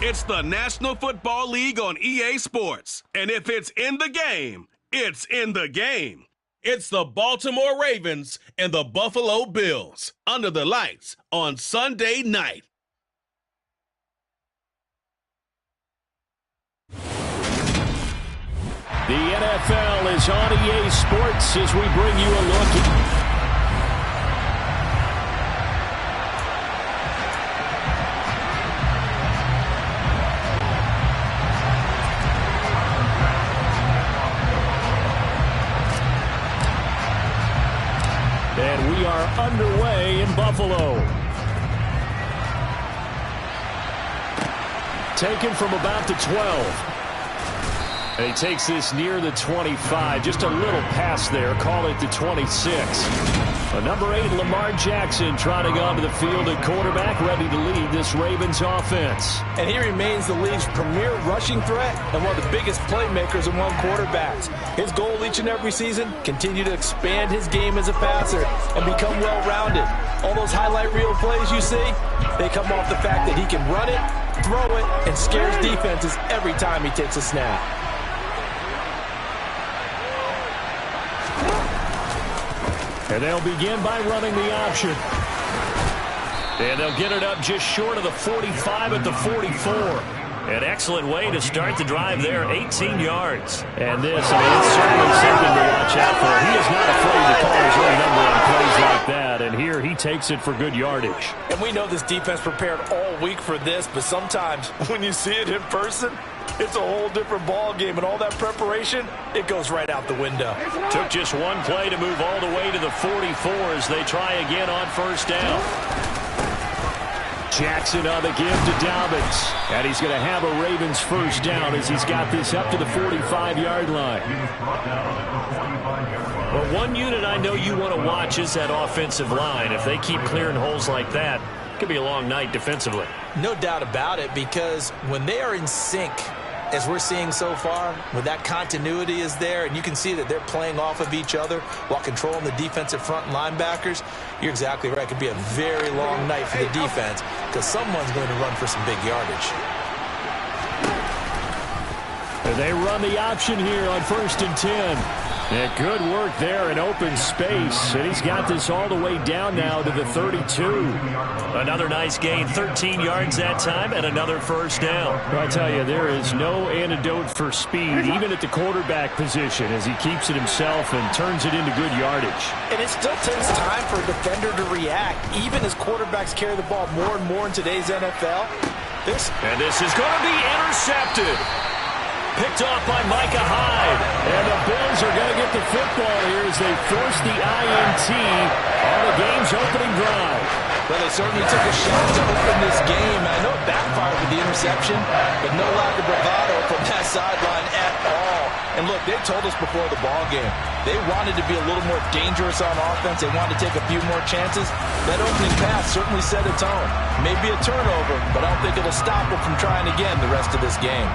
It's the National Football League on EA Sports. And if it's in the game, it's in the game. It's the Baltimore Ravens and the Buffalo Bills under the lights on Sunday night. The NFL is on EA Sports as we bring you a look. And we are underway in Buffalo. Taken from about the 12. And he takes this near the 25. Just a little pass there. Call it the 26. Number 8, Lamar Jackson, trotting onto the field at quarterback, ready to lead this Ravens offense. And he remains the league's premier rushing threat and one of the biggest playmakers among quarterbacks. His goal each and every season, continue to expand his game as a passer and become well-rounded. All those highlight reel plays you see, they come off the fact that he can run it, throw it, and scares defenses every time he takes a snap. And they'll begin by running the option. And they'll get it up just short of the 45 at the 44. An excellent way to start the drive there, 18 yards. And this, it's certainly something to watch out for. He is not afraid to call his own number on plays like that. And here he takes it for good yardage. And we know this defense prepared all week for this, but sometimes when you see it in person, it's a whole different ball game, and all that preparation, it goes right out the window. Took just one play to move all the way to the 44 as they try again on first down. Jackson on the give to Dobbins. And he's going to have a Ravens first down as he's got this up to the 45-yard line. Well, one unit I know you want to watch is that offensive line. If they keep clearing holes like that, it could be a long night defensively. No doubt about it, because when they are in sync, as we're seeing so far, when that continuity is there and you can see that they're playing off of each other while controlling the defensive front linebackers, you're exactly right. It could be a very long night for the defense because someone's going to run for some big yardage. And they run the option here on 1st and 10. Yeah, good work there in open space. And he's got this all the way down now to the 32. Another nice gain, 13 yards that time, and another first down. I tell you, there is no antidote for speed, even at the quarterback position, as he keeps it himself and turns it into good yardage. And it still takes time for a defender to react, even as quarterbacks carry the ball more and more in today's NFL. And this is going to be intercepted. Picked off by Micah Hyde. And the Bills are going to get the football here as they force the INT on the game's opening drive. Well, they certainly took a shot to open this game. I know it backfired with the interception, but no lack of bravado from that sideline at all. And look, they told us before the ball game, they wanted to be a little more dangerous on offense. They wanted to take a few more chances. That opening pass certainly set a tone. Maybe a turnover, but I don't think it'll stop them from trying again the rest of this game.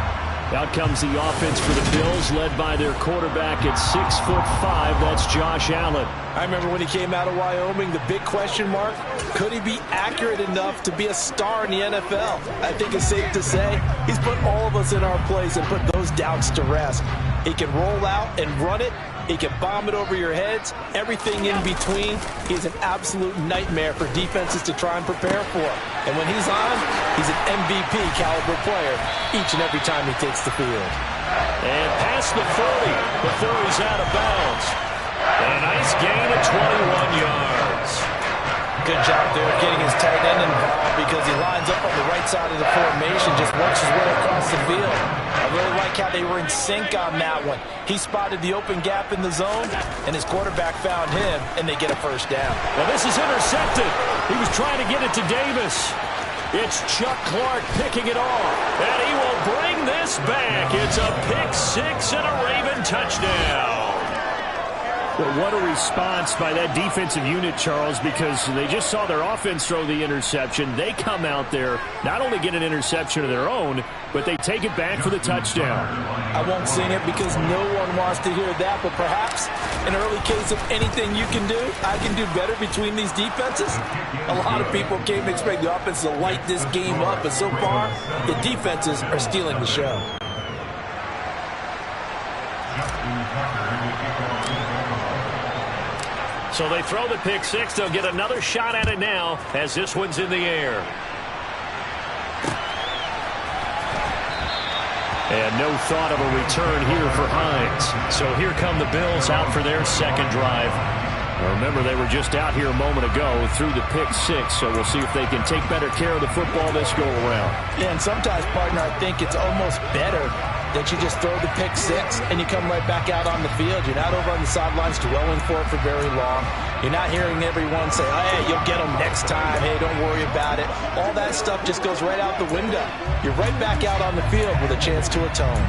Out comes the offense for the Bills, led by their quarterback at 6'5". That's Josh Allen. I remember when he came out of Wyoming, the big question mark, could he be accurate enough to be a star in the NFL? I think it's safe to say he's put all of us in our place and put those doubts to rest. He can roll out and run it. He can bomb it over your heads. Everything in between. He's an absolute nightmare for defenses to try and prepare for. And when he's on, he's an MVP caliber player each and every time he takes the field. And past the 40 before he's out of bounds. And a nice gain of 21 yards. Good job there getting his tight end involved because he lines up on the right side of the formation, just works his way across the field. I really like how they were in sync on that one. He spotted the open gap in the zone, and his quarterback found him, and they get a first down. Well, this is intercepted. He was trying to get it to Davis. It's Chuck Clark picking it off. And he will bring this back. It's a pick six and a Raven touchdown. Well, what a response by that defensive unit, Charles, because they just saw their offense throw the interception. They come out there, not only get an interception of their own, but they take it back for the touchdown. I won't sing it because no one wants to hear that, but perhaps an early case of anything you can do, I can do better between these defenses. A lot of people came to expect the offense to light this game up, but so far, the defenses are stealing the show. So they throw the pick six. They'll get another shot at it now as this one's in the air. And no thought of a return here for Hines. So here come the Bills out for their second drive. Remember, they were just out here a moment ago through the pick six, so we'll see if they can take better care of the football this go-around. Yeah, and sometimes, partner, I think it's almost better that you just throw the pick six and you come right back out on the field. You're not over on the sidelines dwelling for it for very long. You're not hearing everyone say, hey, you'll get them next time. Hey, don't worry about it. All that stuff just goes right out the window. You're right back out on the field with a chance to atone.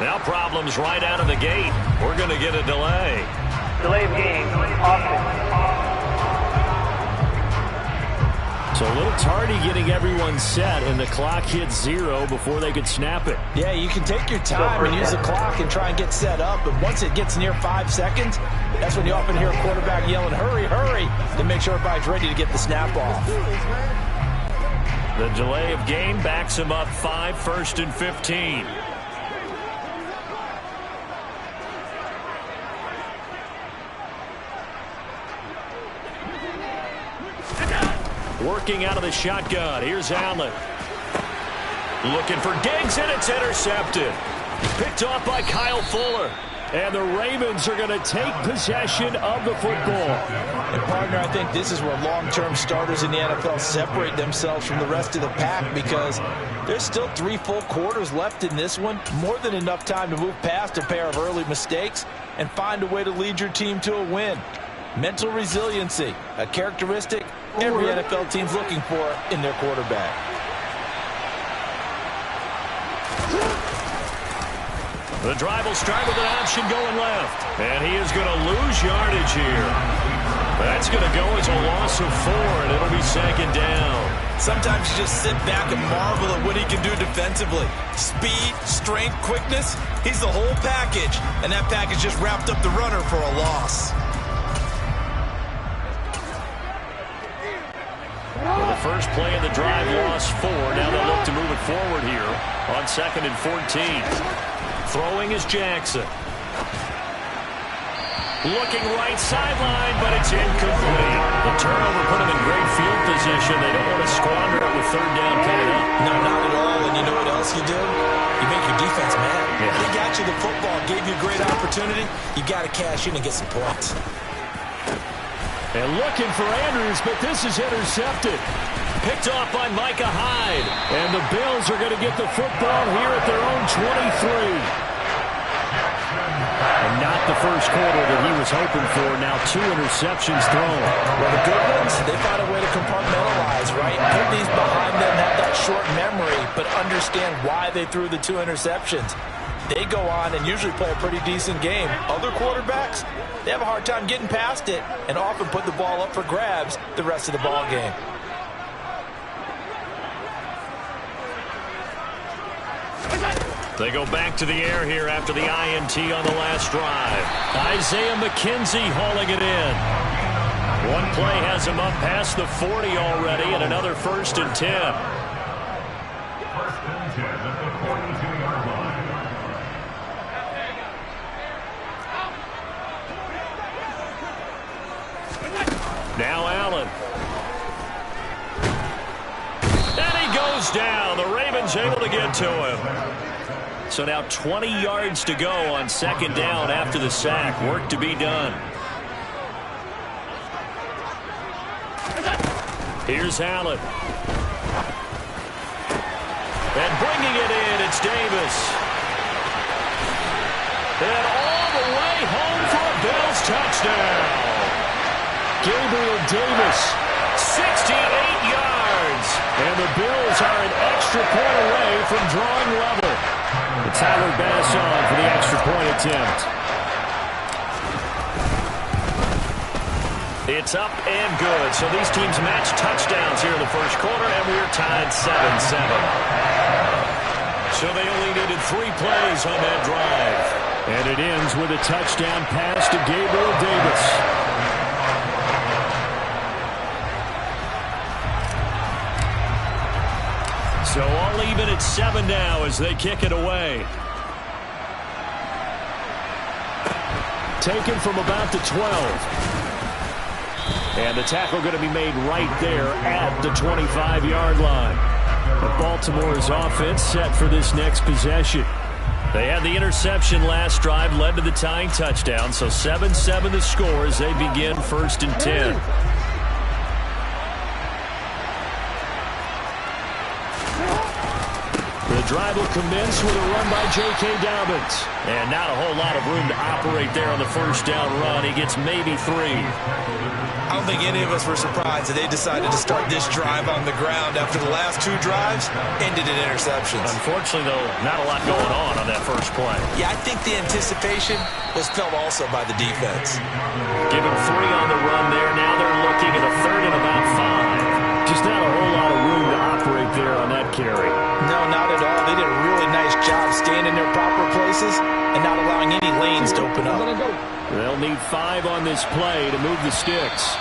Now problems right out of the gate. We're going to get a delay. Delay of game, offense. So a little tardy getting everyone set, and the clock hit 0 before they could snap it. Yeah, you can take your time and use the clock and try and get set up, but once it gets near 5 seconds, that's when you often hear a quarterback yelling, hurry, hurry, to make sure everybody's ready to get the snap off. The delay of game backs him up 5, 1st and 15. Working out of the shotgun. Here's Allen. Looking for Diggs, and it's intercepted. Picked off by Kyle Fuller. And the Ravens are going to take possession of the football. And, partner, I think this is where long-term starters in the NFL separate themselves from the rest of the pack because there's still 3 full quarters left in this one. More than enough time to move past a pair of early mistakes and find a way to lead your team to a win. Mental resiliency, a characteristic every NFL team's looking for in their quarterback. The drive will start with an option going left. And he is going to lose yardage here. That's going to go as a loss of 4, and it'll be second down. Sometimes you just sit back and marvel at what he can do defensively. Speed, strength, quickness, he's the whole package. And that package just wrapped up the runner for a loss. Well, the first play of the drive lost 4. Now they'll look to move it forward here on 2nd and 14. Throwing is Jackson. Looking right sideline, but it's incomplete. The turnover put them in great field position. They don't want to squander it with 3rd down coming up. No, not at all. And you know what else you do? You make your defense mad. Yeah. They got you the football, gave you a great opportunity. You got to cash in and get some points. And looking for Andrews, but this is intercepted. Picked off by Micah Hyde. And the Bills are going to get the football here at their own 23. And not the first quarter that he was hoping for. Now 2 interceptions thrown. Well, the good ones, they find a way to compartmentalize, right? Put these behind them, have that short memory, but understand why they threw the 2 interceptions. They go on and usually play a pretty decent game. Other quarterbacks, they have a hard time getting past it and often put the ball up for grabs the rest of the ball game. They go back to the air here after the INT on the last drive. Isaiah McKenzie hauling it in. One play has him up past the 40 already, and another 1st and 10. 1st and 10 at the 42-yard line. Now Allen. And he goes down. The Ravens able to get to him. So now 20 yards to go on second down after the sack. Work to be done. Here's Allen. And bringing it in, it's Davis. And all the way home for a Bills touchdown. Gabriel Davis, 68 yards. And the Bills are an extra point away from drawing level. And Tyler Bass on for the extra point attempt. It's up and good. So these teams match touchdowns here in the first quarter, and we're tied 7-7. So they only needed 3 plays on that drive. And it ends with a touchdown pass to Gabriel Davis. So all even at 7 now as they kick it away. Taken from about the 12. And the tackle going to be made right there at the 25-yard line. And Baltimore's offense set for this next possession. They had the interception last drive, led to the tying touchdown. So 7-7 the score as they begin 1st and 10. The drive will commence with a run by J.K. Dobbins. And not a whole lot of room to operate there on the first down run. He gets maybe 3. I don't think any of us were surprised that they decided to start this drive on the ground after the last 2 drives ended in interceptions. Unfortunately, though, not a lot going on that first play. Yeah, I think the anticipation was felt also by the defense. Give him 3 on the run there. Now they're looking at a 3rd and about 5. Just not a whole lot of room to operate there on that carry. No, not at all. They did a really nice job staying in their proper places and not allowing any lanes to open up. They'll need 5 on this play to move the sticks.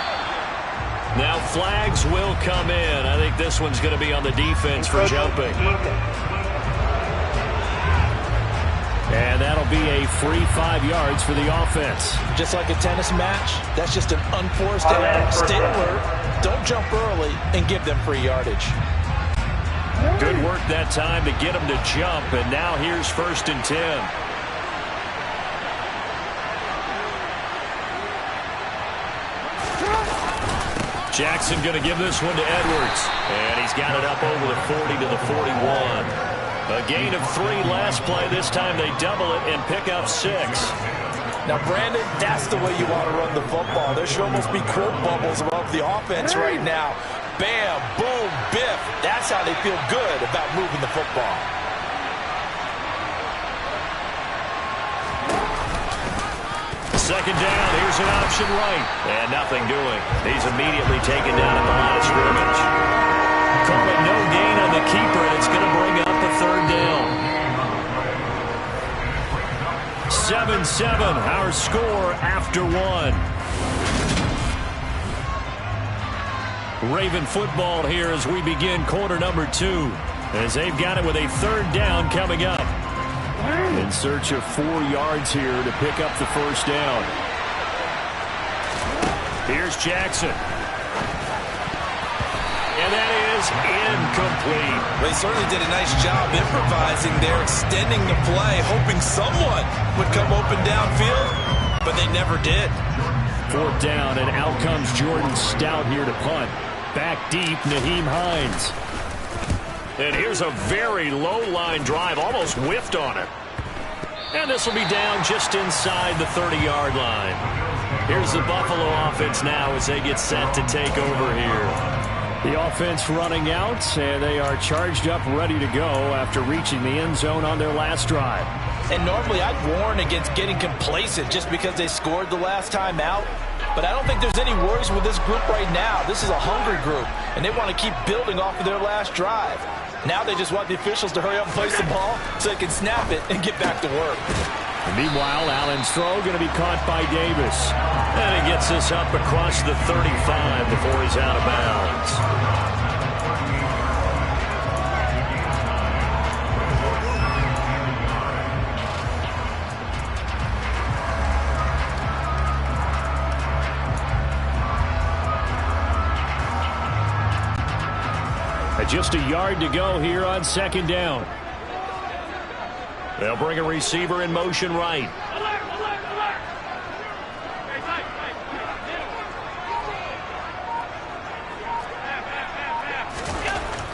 Now flags will come in. I think this one's going to be on the defense for jumping. And that'll be a free 5 yards for the offense. Just like a tennis match, that's just an unforced error. Stay alert, don't jump early, and give them free yardage. Good work that time to get them to jump, and now here's 1st and 10. Jackson going to give this one to Edwards. And he's got it up over the 40 to the 41. A gain of 3 last play. This time they double it and pick up 6. Now, Brandon, that's the way you want to run the football. There should almost be quote bubbles above the offense right now. Bam, boom, biff. That's how they feel good about moving the football. Second down, here's an option right. And nothing doing. He's immediately taken down at the line of scrimmage. Call it no gain on the keeper, and it's going to bring up a 3rd down. 7-7, our score after 1. Raven football here as we begin quarter number 2. As they've got it with a 3rd down coming up. In search of 4 yards here to pick up the 1st down. Here's Jackson. And that is incomplete. They certainly did a nice job improvising there, extending the play, hoping someone would come open downfield, but they never did. 4th down, and out comes Jordan Stout here to punt. Back deep, Nyheim Hines. And here's a very low-line drive, almost whiffed on it. And this will be down just inside the 30-yard line. Here's the Buffalo offense now as they get set to take over here. The offense running out, and they are charged up, ready to go after reaching the end zone on their last drive. And normally I'd warn against getting complacent just because they scored the last time out. But I don't think there's any worries with this group right now. This is a hungry group, and they want to keep building off of their last drive. Now they just want the officials to hurry up and place the ball so they can snap it and get back to work. And meanwhile, Allen's throw going to be caught by Davis. And he gets this up across the 35 before he's out of bounds. Just a yard to go here on 2nd down. They'll bring a receiver in motion right.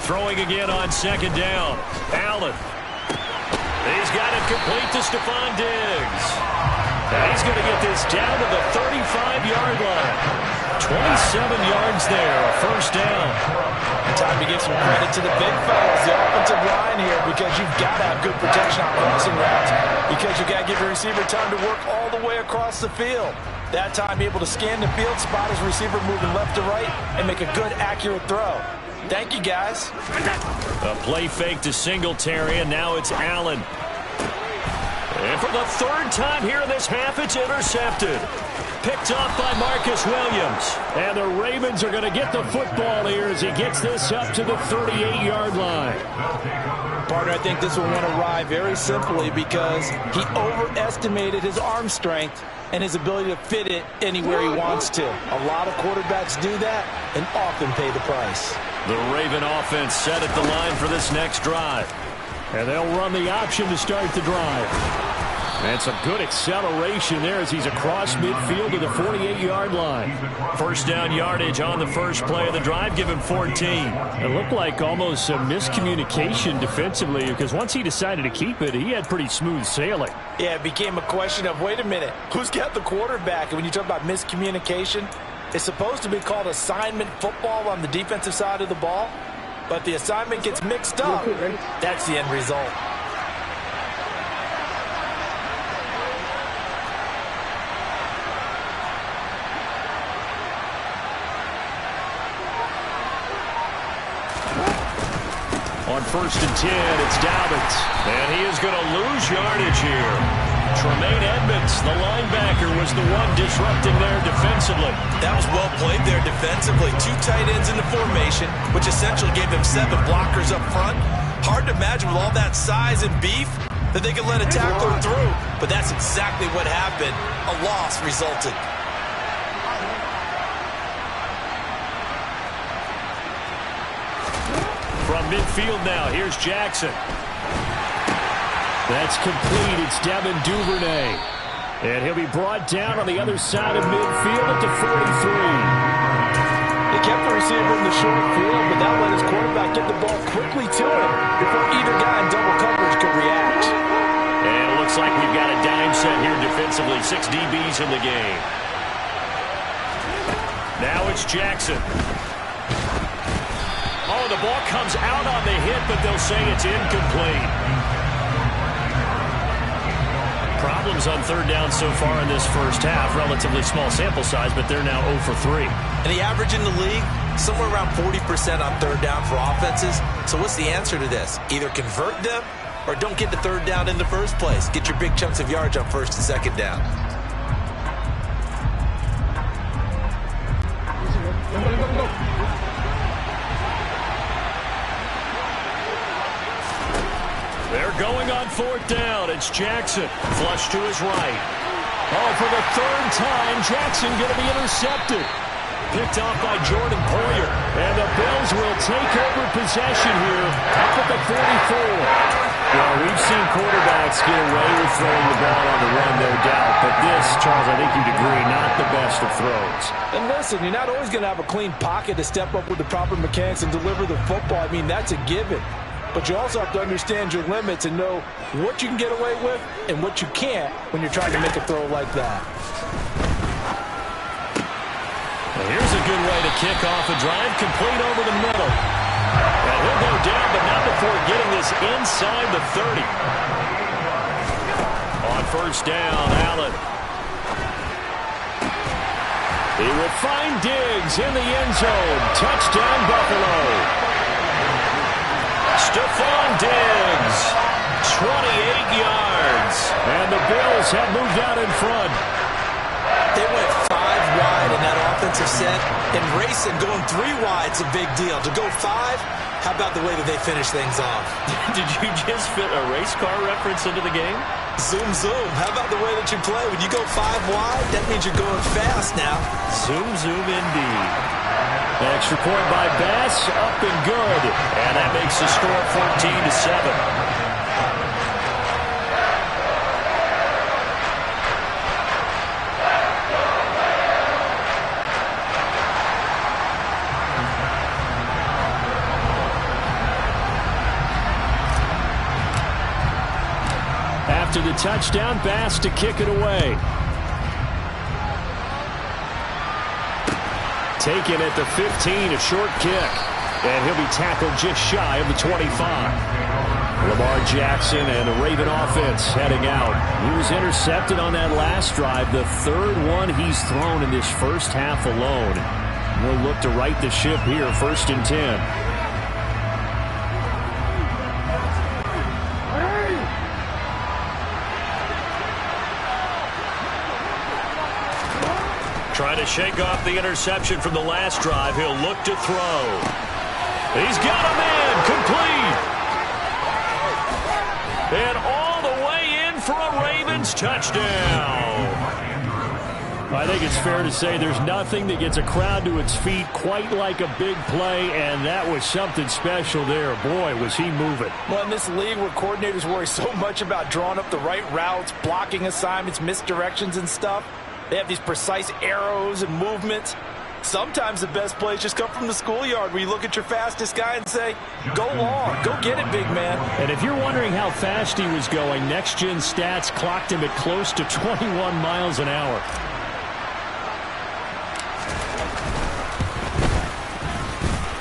Throwing again on second down. Allen. He's got it complete to Stephon Diggs. And he's going to get this down to the 35-yard line. 27 yards there, a first down. Time to give some credit to the big fellas, the offensive line here, because you've got to have good protection on crossing routes, because you've got to give your receiver time to work all the way across the field. That time, able to scan the field, spot his receiver moving left to right, and make a good, accurate throw. Thank you, guys. A play fake to Singletary, and now it's Allen. And for the third time here in this half, it's intercepted. Picked off by Marcus Williams. And the Ravens are going to get the football here as he gets this up to the 38-yard line. Partner, I think this one went awry very simply because he overestimated his arm strength and his ability to fit it anywhere he wants to. A lot of quarterbacks do that and often pay the price. The Raven offense set at the line for this next drive. And they'll run the option to start the drive. And some good acceleration there as he's across midfield to the 48-yard line. First down yardage on the first play of the drive, give him 14. It looked like almost some miscommunication defensively because once he decided to keep it, he had pretty smooth sailing. Yeah, it became a question of, wait a minute, who's got the quarterback? And when you talk about miscommunication, it's supposed to be called assignment football on the defensive side of the ball. But the assignment gets mixed up. That's the end result. On 1st and 10, it's Dobbins. And he is going to lose yardage here. Tremaine Edmonds, the linebacker, was the one disrupting there defensively. That was well played there defensively. 2 tight ends in the formation, which essentially gave him 7 blockers up front. Hard to imagine with all that size and beef that they could let a tackler through. But that's exactly what happened. A loss resulted. From midfield now, here's Jackson. That's complete. It's Devin Duvernay. And he'll be brought down on the other side of midfield at the 43. They kept the receiver in the short field, but that let his quarterback get the ball quickly to him before either guy in double coverage could react. And it looks like we've got a dime set here defensively. 6 DBs in the game. Now it's Jackson. Oh, the ball comes out on the hit, but they'll say it's incomplete. Problems on third down so far in this first half. Relatively small sample size, but they're now 0 for 3. And the average in the league, somewhere around 40% on third down for offenses. So what's the answer to this? Either convert them or don't get the third down in the first place. Get your big chunks of yards on first and second down. They're going on 4th down. It's Jackson. Flush to his right. Oh, for the 3rd time, Jackson going to be intercepted. Picked off by Jordan Poyer. And the Bills will take over possession here up at the 44. Well, we've seen quarterbacks get away with throwing the ball on the run, no doubt. But this, Charles, I think you'd agree, not the best of throws. And listen, you're not always going to have a clean pocket to step up with the proper mechanics and deliver the football. I mean, that's a given. But you also have to understand your limits and know what you can get away with and what you can't when you're trying to make a throw like that. Well, here's a good way to kick off a drive, complete over the middle. And he'll go down, but not before getting this inside the 30. On 1st down, Allen. He will find Diggs in the end zone. Touchdown, Buffalo. Stephon Diggs, 28 yards. And the Bills have moved out in front. They went 5 wide in that offensive set, and racing going 3 wide's a big deal. To go 5, how about the way that they finish things off? Did you just fit a race car reference into the game? Zoom, zoom. How about the way that you play? When you go 5 wide, that means you're going fast now. Zoom, zoom indeed. Extra point by Bass, up and good. And that makes the score 14-7. After the touchdown, Bass to kick it away. Taken at the 15, a short kick. And he'll be tackled just shy of the 25. Lamar Jackson and the Raven offense heading out. He was intercepted on that last drive, the third one he's thrown in this first half alone. We'll look to right the ship here, 1st and 10. Trying to shake off the interception from the last drive. He'll look to throw. He's got a man complete. And all the way in for a Ravens touchdown. I think it's fair to say there's nothing that gets a crowd to its feet quite like a big play, and that was something special there. Boy, was he moving. Well, in this league where coordinators worry so much about drawing up the right routes, blocking assignments, misdirections and stuff, they have these precise arrows and movements. Sometimes the best plays just come from the schoolyard where you look at your fastest guy and say, go long, go get it, big man. And if you're wondering how fast he was going, Next Gen Stats clocked him at close to 21 miles an hour.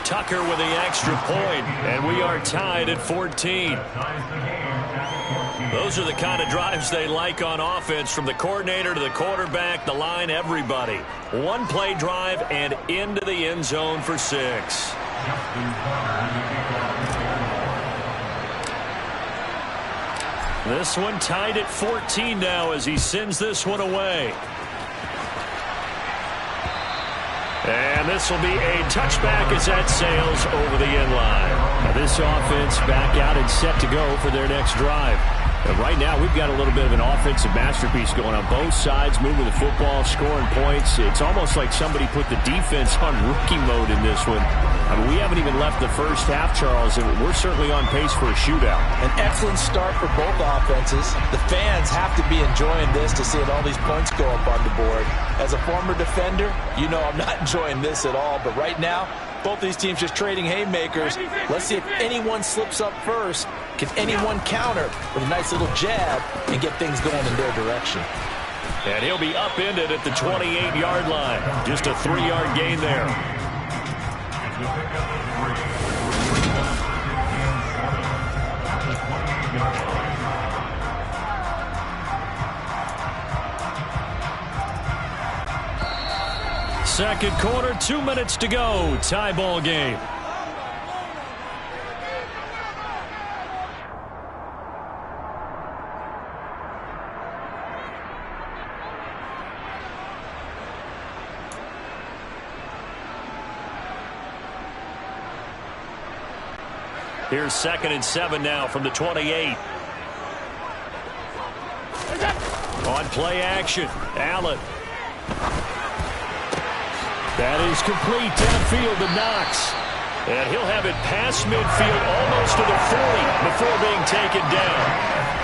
Tucker with the extra point, and we are tied at 14. Those are the kind of drives they like on offense, from the coordinator to the quarterback, the line, everybody. One play drive and into the end zone for 6. This one tied at 14 now as he sends this one away. And this will be a touchback as that sails over the end line. Now this offense back out and set to go for their next drive. And right now we've got a little bit of an offensive masterpiece going on both sides, moving the football, scoring points. It's almost like somebody put the defense on rookie mode in this one. I mean, we haven't even left the first half, Charles, and we're certainly on pace for a shootout. An excellent start for both offenses. The fans have to be enjoying this to see all these points go up on the board. As a former defender, you know I'm not enjoying this at all, but right now, both these teams just trading haymakers. Let's see if anyone slips up first. Can anyone counter with a nice little jab and get things going in their direction? And he'll be upended at the 28-yard line. Just a 3-yard gain there. Second quarter, 2 minutes to go. Tie ball game. Here's 2nd and 7 now from the 28. On play action, Allen. That is complete downfield to Knox. And he'll have it past midfield almost to the 40 before being taken down.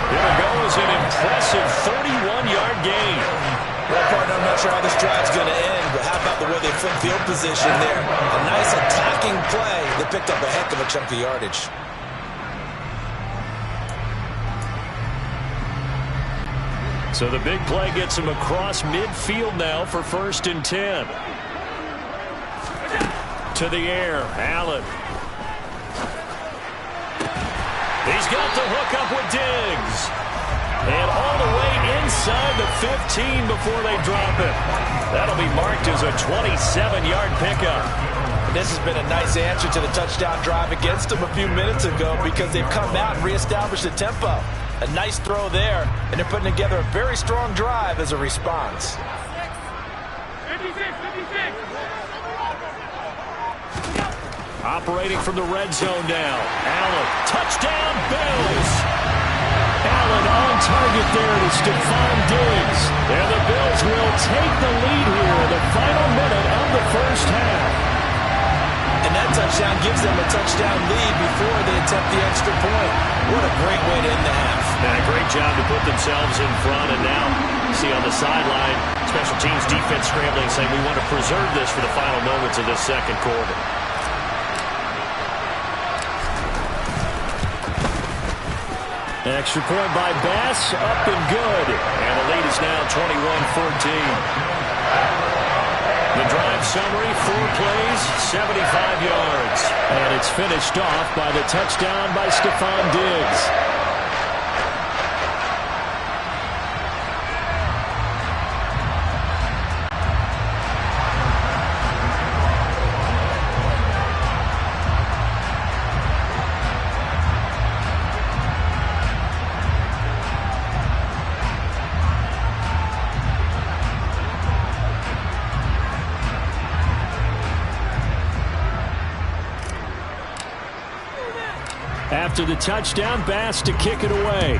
There goes an impressive 31-yard gain. Well, partner, I'm not sure how this drive's going to end, but how about the way they flip field position there? A nice attacking play. They picked up a heck of a chunk of yardage. So the big play gets him across midfield now for 1st and 10. To the air, Allen. He's got the hook up with Diggs. And all the way inside the 15 before they drop it. That'll be marked as a 27-yard pickup. This has been a nice answer to the touchdown drive against them a few minutes ago because they've come out and reestablished the tempo. A nice throw there, and they're putting together a very strong drive as a response. 56. Operating from the red zone now. Allen, touchdown, Bills. Allen on target there to Stephon Diggs. And the Bills will take the lead here in the final minute of the first half. And that touchdown gives them a touchdown lead before they attempt the extra point. What a great way to end the half. And a great job to put themselves in front. And now, see on the sideline, special teams defense scrambling, saying we want to preserve this for the final moments of this second quarter. Extra point by Bass, up and good. And the lead is now 21-14. The drive summary, 4 plays, 75 yards. And it's finished off by the touchdown by Stephon Diggs. After the touchdown, Bass to kick it away.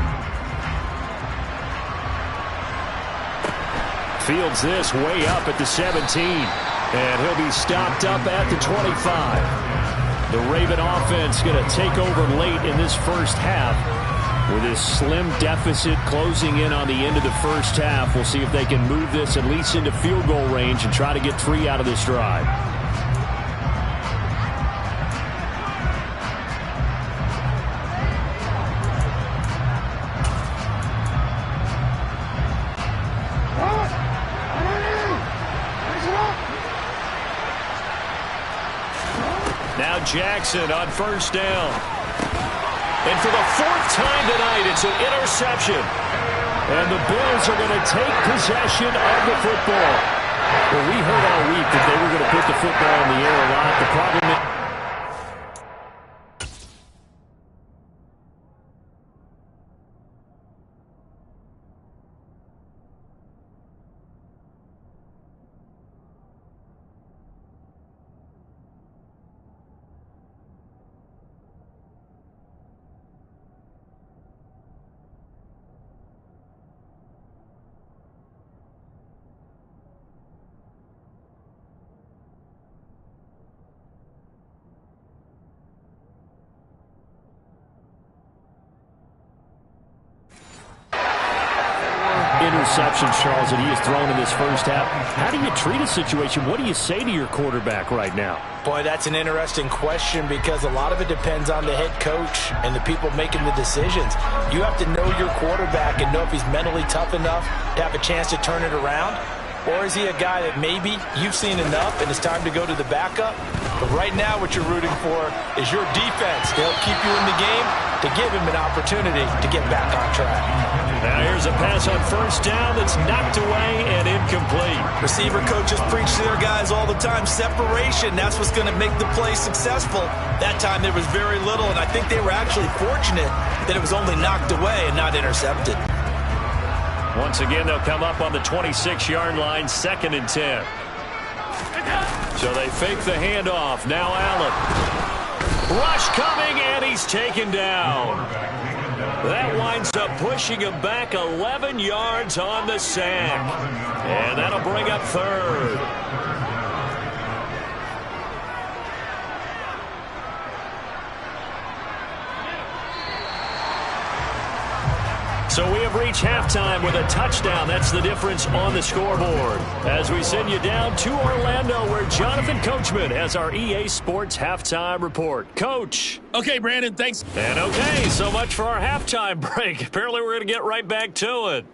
Fields this way up at the 17. And he'll be stopped up at the 25. The Raven offense going to take over late in this first half. With this slim deficit closing in on the end of the first half, we'll see if they can move this at least into field goal range and try to get 3 out of this drive. Jackson on first down. And for the 4th time tonight, it's an interception. And the Bills are going to take possession of the football. Well, we heard all week that they were going to put the football in the air a lot. The problem is interceptions, Charles, that he has thrown in this first half. How do you treat a situation? What do you say to your quarterback right now? Boy, that's an interesting question because a lot of it depends on the head coach and the people making the decisions. You have to know your quarterback and know if he's mentally tough enough to have a chance to turn it around. Or is he a guy that maybe you've seen enough and it's time to go to the backup? But right now what you're rooting for is your defense. They'll keep you in the game to give him an opportunity to get back on track. Now here's a pass on first down that's knocked away and incomplete. Receiver coaches preach to their guys all the time. Separation, that's what's going to make the play successful. That time there was very little, and I think they were actually fortunate that it was only knocked away and not intercepted. Once again, they'll come up on the 26-yard line, 2nd and 10. So they fake the handoff. Now Allen. Rush coming, and he's taken down. That winds up pushing him back 11 yards on the sack. And that'll bring up 3rd. So we have reached halftime with a touchdown. That's the difference on the scoreboard. As we send you down to Orlando, where Jonathan Coachman has our EA Sports Halftime Report. Coach. Okay, Brandon, thanks. And okay, so much for our halftime break. Apparently we're going to get right back to it.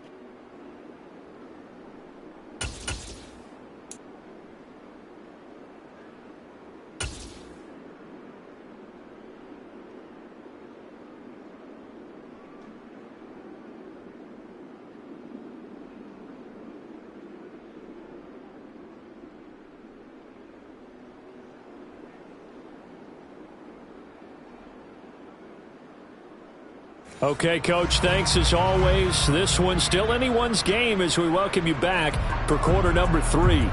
Okay, Coach, thanks as always. This one's still anyone's game as we welcome you back for quarter number 3.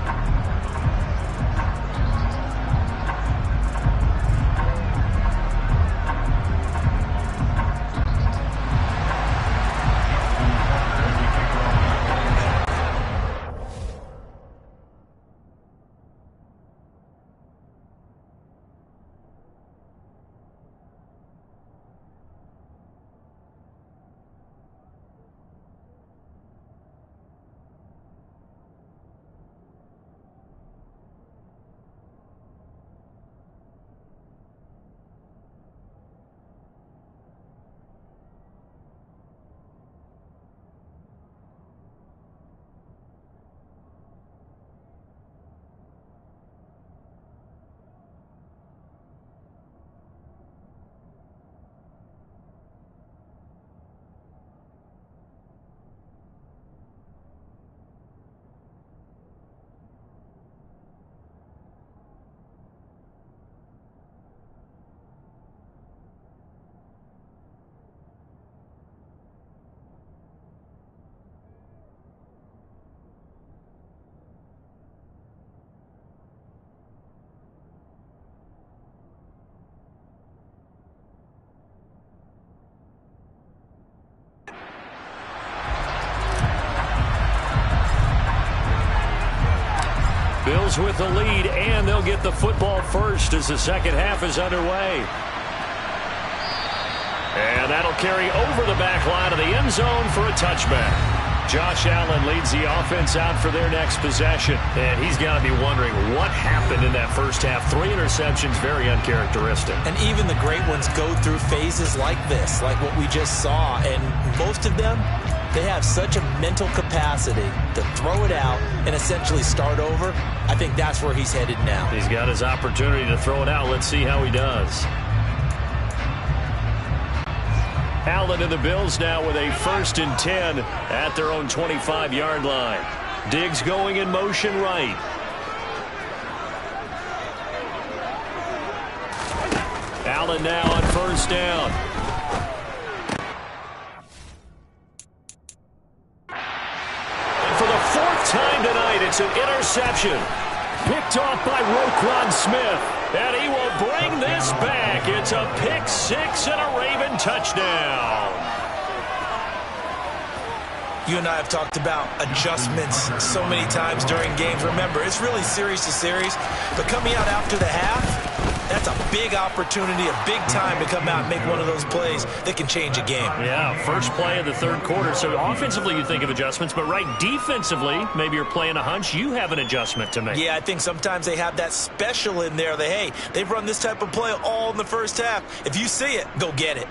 Bills with the lead, and they'll get the football first as the second half is underway. And that'll carry over the back line of the end zone for a touchback. Josh Allen leads the offense out for their next possession. And he's got to be wondering what happened in that first half. 3 interceptions, very uncharacteristic. And even the great ones go through phases like this, like what we just saw. And most of them, they have such a mental capacity to throw it out and essentially start over. I think that's where he's headed now. He's got his opportunity to throw it out. Let's see how he does. Allen and the Bills now with a 1st and 10 at their own 25-yard line. Diggs going in motion right. Allen now on 1st down. And for the 4th time tonight, it's an interception. Picked off by Roquan Smith. And he will bring this back. It's a pick 6 and a Raven touchdown. You and I have talked about adjustments so many times during games. Remember, it's really series to series. But coming out after the half, that's a big opportunity, a big time to come out and make one of those plays that can change a game. Yeah, first play of the 3rd quarter. So offensively you think of adjustments, but right defensively, maybe you're playing a hunch. You have an adjustment to make. Yeah, I think sometimes they have that special in there that, hey, they've run this type of play all in the first half. If you see it, go get it.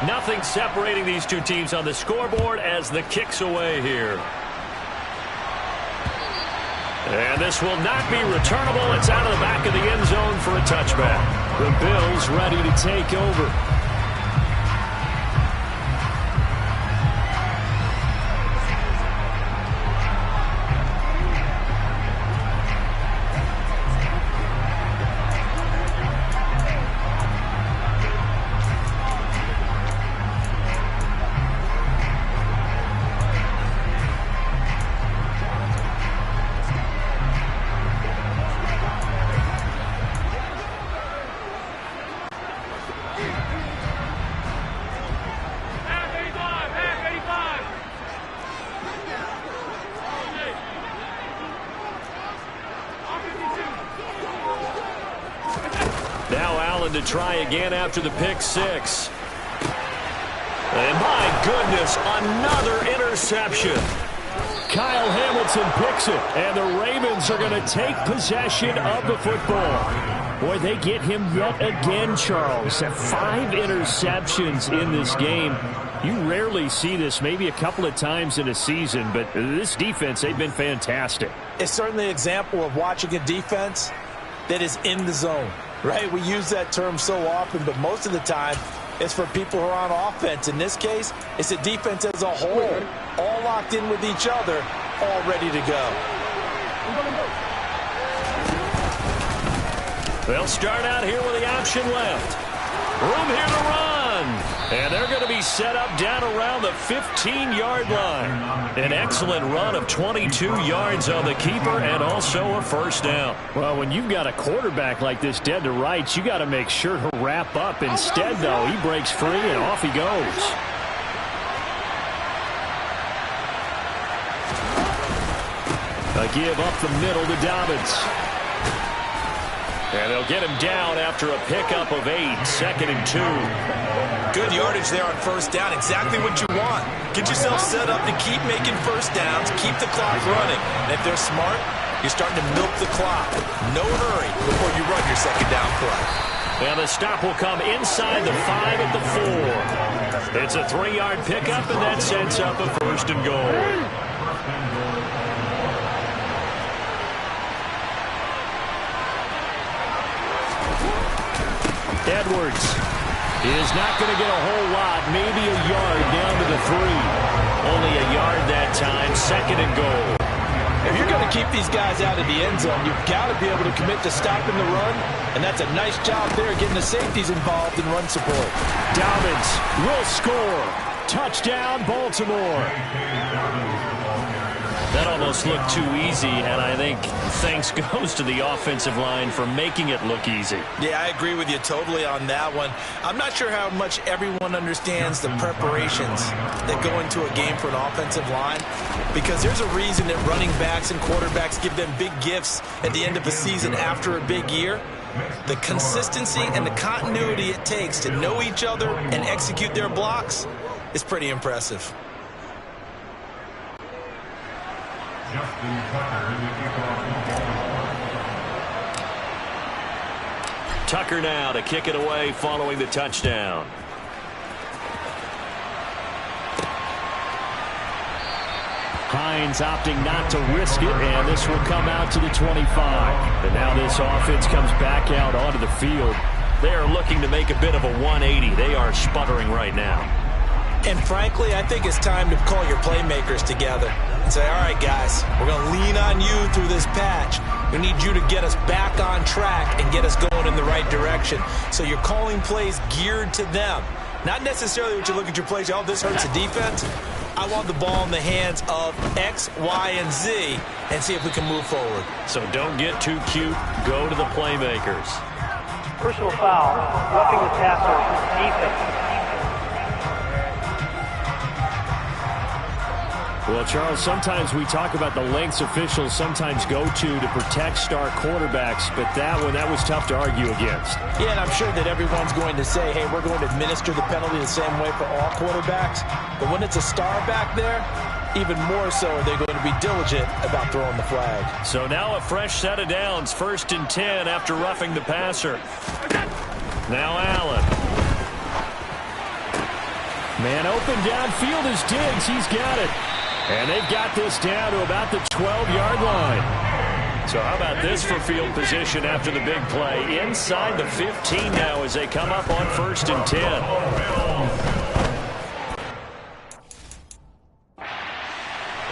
Nothing separating these two teams on the scoreboard as the kick's away here. And this will not be returnable. It's out of the back of the end zone for a touchback. The Bills ready to take over. To try again after the pick 6. And my goodness, another interception. Kyle Hamilton picks it, and the Ravens are going to take possession of the football. Boy, they get him yet again, Charles. 5 interceptions in this game. You rarely see this, maybe a couple of times in a season, but this defense, they've been fantastic. It's certainly an example of watching a defense that is in the zone. Right, we use that term so often, but most of the time it's for people who are on offense. In this case, it's a defense as a whole, all locked in with each other, all ready to go. They'll start out here with the option left. Room here to run. And they're going to be set up down around the 15-yard line. An excellent run of 22 yards on the keeper and also a 1st down. Well, when you've got a quarterback like this dead to rights, you got to make sure to wrap up. Instead, though, he breaks free and off he goes. A give up the middle to Dobbins. And they'll get him down after a pickup of 8, 2nd and 2. Good yardage there on 1st down, exactly what you want. Get yourself set up to keep making 1st downs, keep the clock running. And if they're smart, you're starting to milk the clock. No hurry before you run your 2nd down play. And the stop will come inside the 5 at the 4. It's a 3-yard pickup, and that sets up a 1st and goal. Edwards is not going to get a whole lot, maybe a yard down to the 3. Only a yard that time, 2nd and goal. If you're going to keep these guys out of the end zone, you've got to be able to commit to stopping the run, and that's a nice job there getting the safeties involved in run support. Dobbins will score. Touchdown, Baltimore. That almost looked too easy, and I think thanks goes to the offensive line for making it look easy. Yeah, I agree with you totally on that one. I'm not sure how much everyone understands the preparations that go into a game for an offensive line, because there's a reason that running backs and quarterbacks give them big gifts at the end of a season after a big year. The consistency and the continuity it takes to know each other and execute their blocks is pretty impressive. Tucker now to kick it away following the touchdown. Hines opting not to risk it, and this will come out to the 25. And now this offense comes back out onto the field. They are looking to make a bit of a 180. They are sputtering right now. And frankly, I think it's time to call your playmakers together and say, all right, guys, we're going to lean on you through this patch. We need you to get us back on track and get us going in the right direction. So you're calling plays geared to them. Not necessarily what you look at your plays, oh, this hurts the defense. I want the ball in the hands of X, Y, and Z and see if we can move forward. So don't get too cute. Go to the playmakers. Personal foul, roughing the passer, defense. Well, Charles, sometimes we talk about the lengths officials sometimes go to protect star quarterbacks, but that one, that was tough to argue against. Yeah, and I'm sure that everyone's going to say, hey, we're going to administer the penalty the same way for all quarterbacks. But when it's a star back there, even more so are they going to be diligent about throwing the flag. So now a fresh set of downs, 1st and 10 after roughing the passer. Now Allen. Man open downfield is Diggs. He's got it. And they've got this down to about the 12-yard line. So how about this for field position after the big play? Inside the 15 now as they come up on 1st and 10.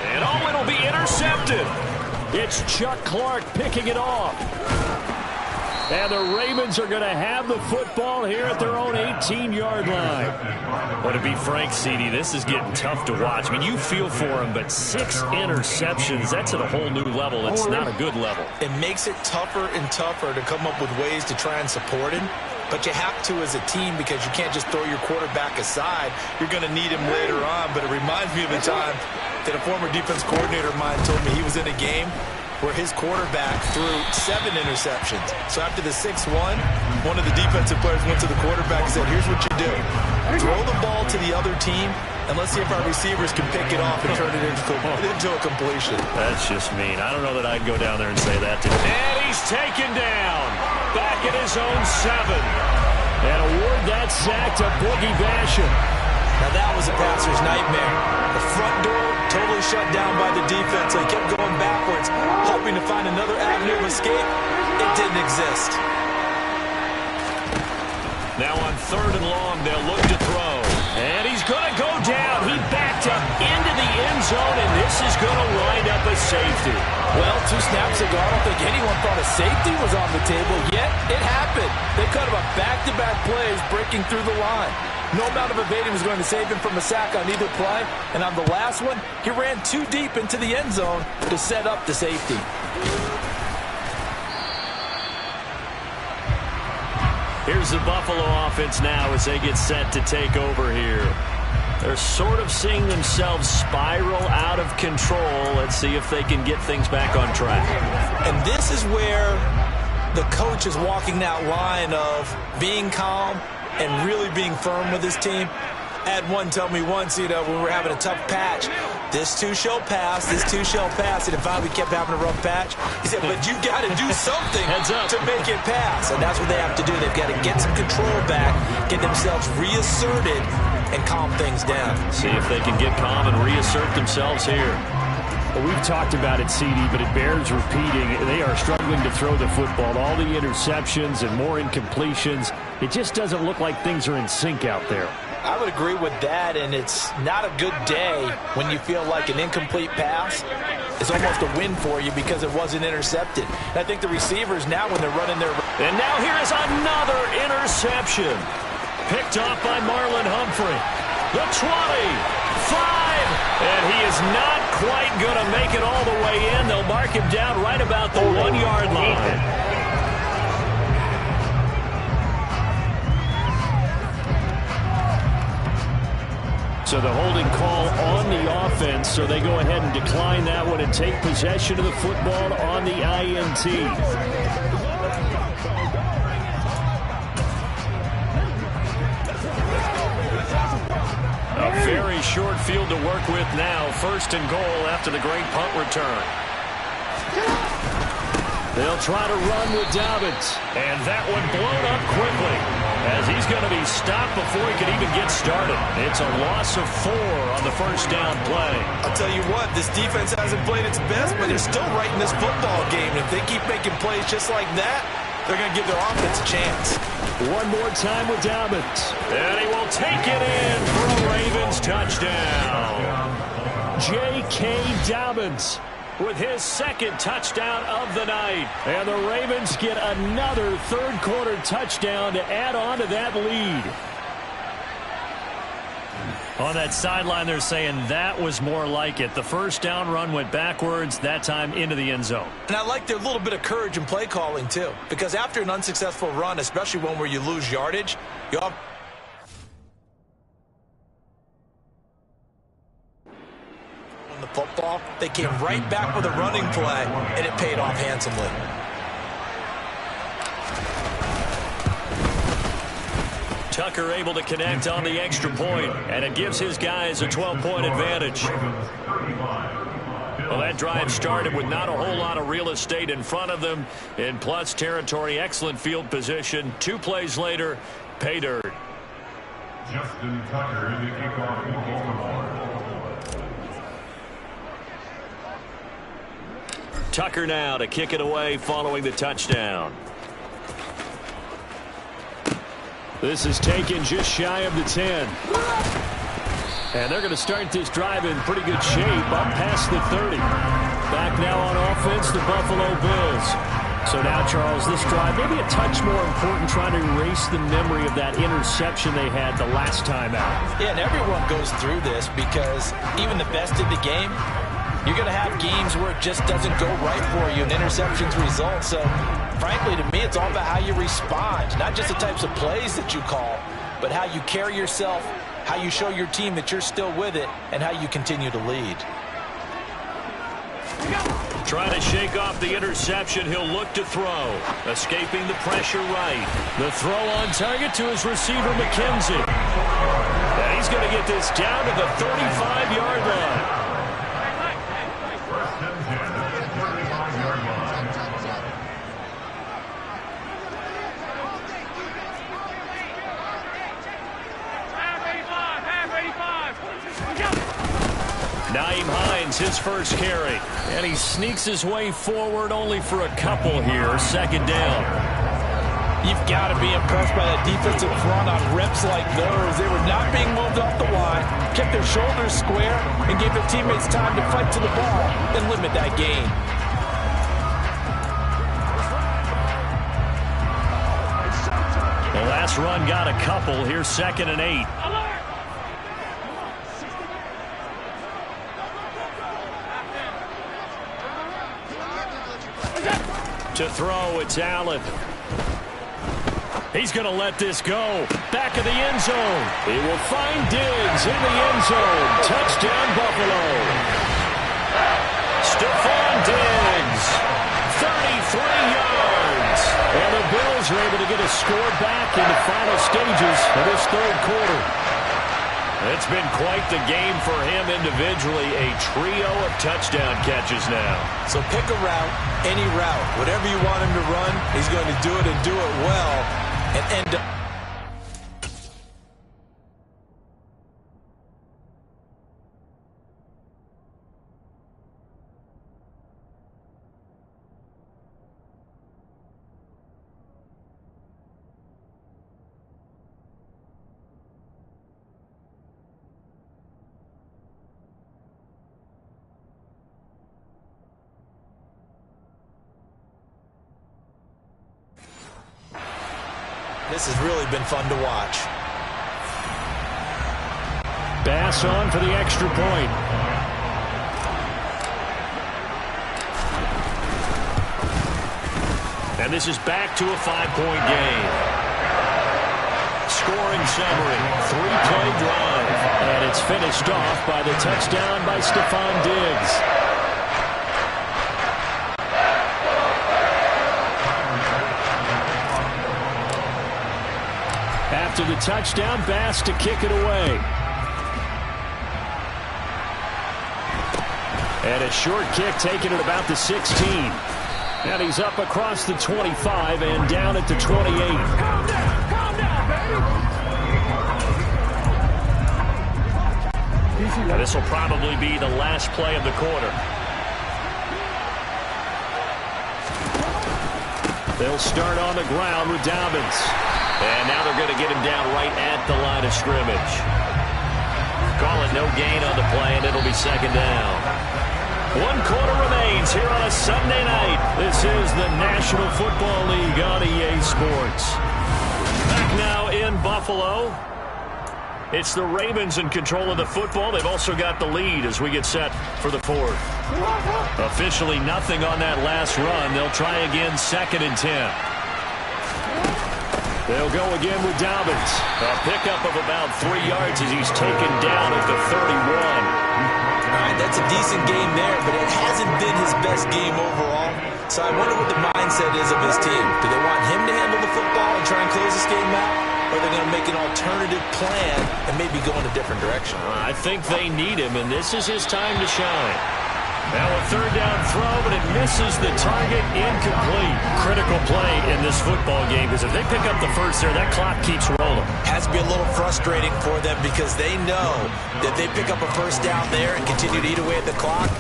And oh, it'll be intercepted. It's Chuck Clark picking it off. And the Ravens are going to have the football here at their own 18-yard line. Well, to be frank, CD, this is getting tough to watch. I mean, you feel for him, but 6 interceptions, that's at a whole new level. It's not a good level. It makes it tougher and tougher to come up with ways to try and support him. But you have to as a team because you can't just throw your quarterback aside. You're going to need him later on. But it reminds me of a time that a former defense coordinator of mine told me he was in a game where his quarterback threw 7 interceptions. So after the 6-1, one of the defensive players went to the quarterback and said, here's what you do. Throw the ball to the other team, and let's see if our receivers can pick it off and turn it into a completion. That's just mean. I don't know that I'd go down there and say that to him. And he's taken down. Back at his own 7. And award that sack to Boogie Basham. Now that was a passer's nightmare. The front door totally shut down by the defense. They kept going backwards, hoping to find another avenue of escape. It didn't exist. Now on 3rd and long, they'll look to throw. And he's going to go down. He backed up into the end zone, and this is going to wind up a safety. Well, 2 snaps ago, I don't think anyone thought a safety was on the table, yet it happened. They cut him up back-to-back plays, breaking through the line. No amount of evading was going to save him from a sack on either play. And on the last one, he ran too deep into the end zone to set up the safety. Here's the Buffalo offense now as they get set to take over here. They're sort of seeing themselves spiral out of control. Let's see if they can get things back on track. And this is where the coach is walking that line of being calm and really being firm with his team. I had one tell me once, when we were having a tough patch, this too shall pass, this too shall pass. And finally we kept having a rough patch. He said, but you got to do something to make it pass. And that's what they have to do. They've got to get some control back, get themselves reasserted, and calm things down. See if they can get calm and reassert themselves here. Well, we've talked about it, CD, but it bears repeating. They are struggling to throw the football. All the interceptions and more incompletions. It just doesn't look like things are in sync out there. I would agree with that, and it's not a good day when you feel like an incomplete pass is almost a win for you because it wasn't intercepted. And I think the receivers now, when they're running their... And now here is another interception. Picked off by Marlon Humphrey. the 20, 5, and he is not quite going to make it all the way in. They'll mark him down right about the 1-yard line. So the holding call on the offense, so they go ahead and decline that one and take possession of the football on the INT. A very short field to work with now. 1st and goal after the great punt return. They'll try to run with Dobbins. And that one blown up quickly, as he's going to be stopped before he can even get started. It's a loss of 4 on the 1st down play. I'll tell you what, this defense hasn't played its best, but they're still right in this football game. If they keep making plays just like that, they're going to give their offense a chance. One more time with Dobbins. And he will take it in for a Ravens touchdown. J.K. Dobbins with his 2nd touchdown of the night. And the Ravens get another 3rd-quarter touchdown to add on to that lead. On that sideline, they're saying that was more like it. The 1st down run went backwards, that time into the end zone. And I like their little bit of courage in play calling, too. Because after an unsuccessful run, especially one where you lose yardage, you all the football, they came right back with a running play, and it paid off handsomely. Tucker able to connect on the extra point, and it gives his guys a 12-point advantage. Well, that drive started with not a whole lot of real estate in front of them in plus territory. Excellent field position. 2 plays later, pay dirt. Justin Tucker in the kickoff for Baltimore. Tucker now to kick it away following the touchdown. This is taken just shy of the 10. And they're going to start this drive in pretty good shape, up past the 30. Back now on offense, the Buffalo Bills. So now, Charles, this drive maybe a touch more important, trying to erase the memory of that interception they had the last time out. Yeah, and everyone goes through this because even the best in the game, you're going to have games where it just doesn't go right for you and interceptions result. So, frankly, to me, it's all about how you respond, not just the types of plays that you call, but how you carry yourself, how you show your team that you're still with it, and how you continue to lead. Trying to shake off the interception. He'll look to throw. Escaping the pressure right. The throw on target to his receiver, McKenzie. And he's going to get this down to the 35-yard line. Nyheim Hines, his first carry. And he sneaks his way forward only for a couple here. 2nd down. You've got to be impressed by that defensive front on reps like those. They were not being moved off the line, kept their shoulders square, and gave their teammates time to fight to the ball and limit that gain. The last run got a couple. Here's 2nd and 8. To throw, it's Allen. He's going to let this go. Back of the end zone. He will find Diggs in the end zone. Touchdown, Buffalo. Stephon Diggs, 33 yards. And the Bills are able to get a score back in the final stages of this 3rd quarter. It's been quite the game for him individually. A trio of touchdown catches now. So pick a route, any route. Whatever you want him to run, he's going to do it and do it well and end up. This has really been fun to watch. Bass on for the extra point. And this is back to a 5-point game. Scoring summary, 3-play drive. And it's finished off by the touchdown by Stephon Diggs. After the touchdown, Bass to kick it away. And a short kick taken at about the 16. And he's up across the 25 and down at the 28. Now this will probably be the last play of the quarter. They'll start on the ground with Dobbins. And now they're going to get him down right at the line of scrimmage. Call it no gain on the play, and it'll be second down. 1 quarter remains here on a Sunday night. This is the National Football League on EA Sports. Back now in Buffalo. It's the Ravens in control of the football. They've also got the lead as we get set for the fourth. Officially nothing on that last run. They'll try again, 2nd and 10. They'll go again with Dobbins. A pickup of about 3 yards as he's taken down at the 31. All right, that's a decent game there, but it hasn't been his best game overall. So I wonder what the mindset is of his team. Do they want him to handle the football and try and close this game out? Or are they going to make an alternative plan and maybe go in a different direction? I think they need him, and this is his time to shine. Now a 3rd down throw, but it misses the target, incomplete. Critical play in this football game, because if they pick up the first there, that clock keeps rolling. Has to be a little frustrating for them because they know that they pick up a first down there and continue to eat away at the clock,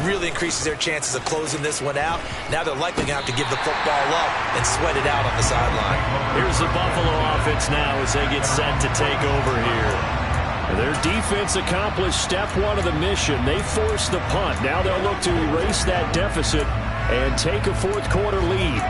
really increases their chances of closing this one out. Now they're likely going to have to give the football up and sweat it out on the sideline. Here's the Buffalo offense now as they get set to take over here. Their defense accomplished step 1 of the mission. They forced the punt. Now they'll look to erase that deficit and take a 4th quarter lead.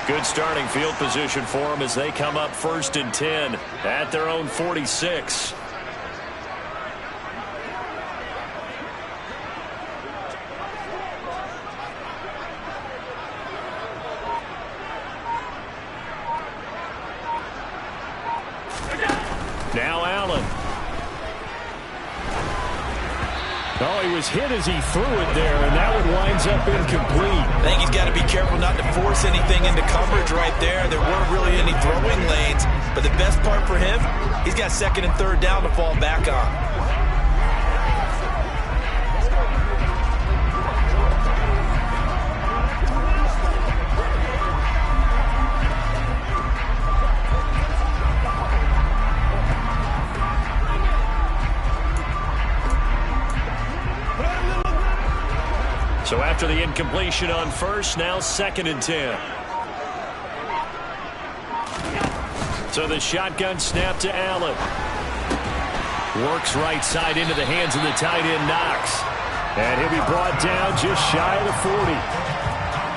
Good starting field position for them as they come up 1st and 10 at their own 46. Now Allen. Oh, he was hit as he threw it there, and that one winds up incomplete. I think he's got to be careful not to force anything into coverage right there. There weren't really any throwing lanes, but the best part for him, he's got 2nd and 3rd down to fall back on. So after the incompletion on 1st, now 2nd and 10. So the shotgun snap to Allen. Works right side into the hands of the tight end, Knox. And he'll be brought down just shy of the 40.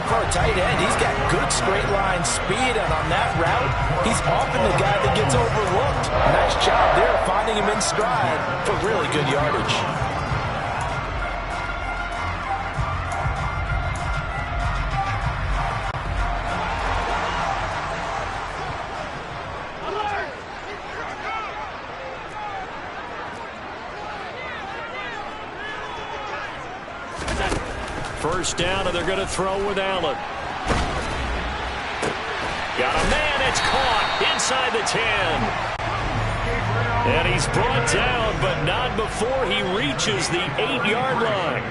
For a tight end, he's got good straight line speed, and on that route, he's often the guy that gets overlooked. Nice job there finding him in stride for really good yardage. First down, and they're going to throw with Allen. Got a man, it's caught inside the 10. And he's brought down, but not before he reaches the 8-yard line.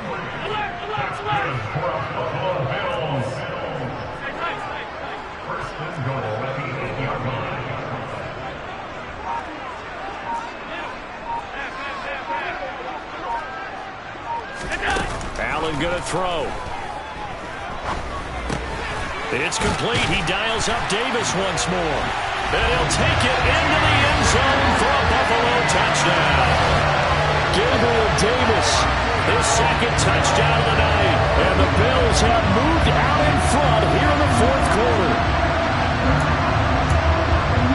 Allen going to throw. It's complete. He dials up Davis once more. And he'll take it into the end zone for a Buffalo touchdown. Gabriel Davis his second touchdown of the night. And the Bills have moved out in front here in the fourth quarter.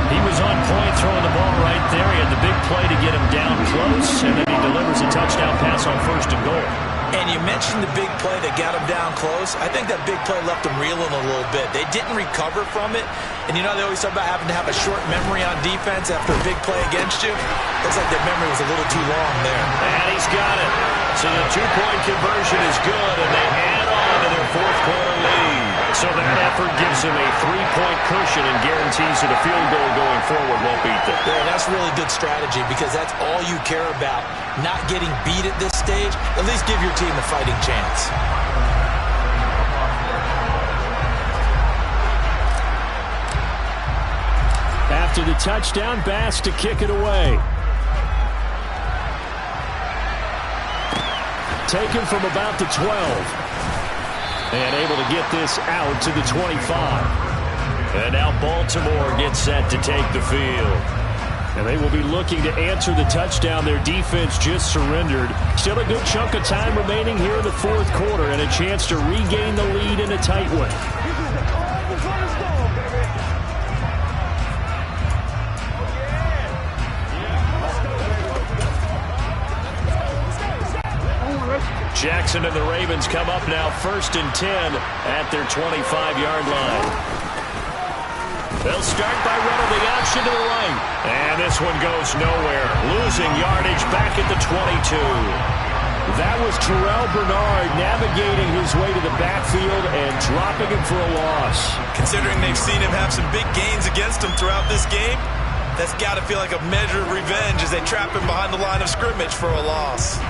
He was on point throwing the ball right there. He had the big play to get him down close, and then he delivers a touchdown pass on 1st and goal. And you mentioned the big play that got him down close. I think that big play left him reeling a little bit. They didn't recover from it. And you know they always talk about having to have a short memory on defense after a big play against you. Looks like their memory was a little too long there. And he's got it. So the two-point conversion is good, and they add on to their fourth quarter lead. So that effort gives him a 3-point cushion and guarantees that a field goal going forward won't beat them. Yeah, that's really good strategy because that's all you care about. Not getting beat at this stage. At least give your team a fighting chance. After the touchdown, Bass to kick it away. Taken from about the 12. And able to get this out to the 25. And now Baltimore gets set to take the field. And they will be looking to answer the touchdown their defense just surrendered. Still a good chunk of time remaining here in the fourth quarter and a chance to regain the lead in a tight one. Jackson and the Ravens come up now 1st and 10 at their 25-yard line. They'll start by running the option to the right. And this one goes nowhere. Losing yardage back at the 22. That was Terrell Bernard navigating his way to the backfield and dropping him for a loss. Considering they've seen him have some big gains against him throughout this game, that's got to feel like a measure of revenge as they trap him behind the line of scrimmage for a loss.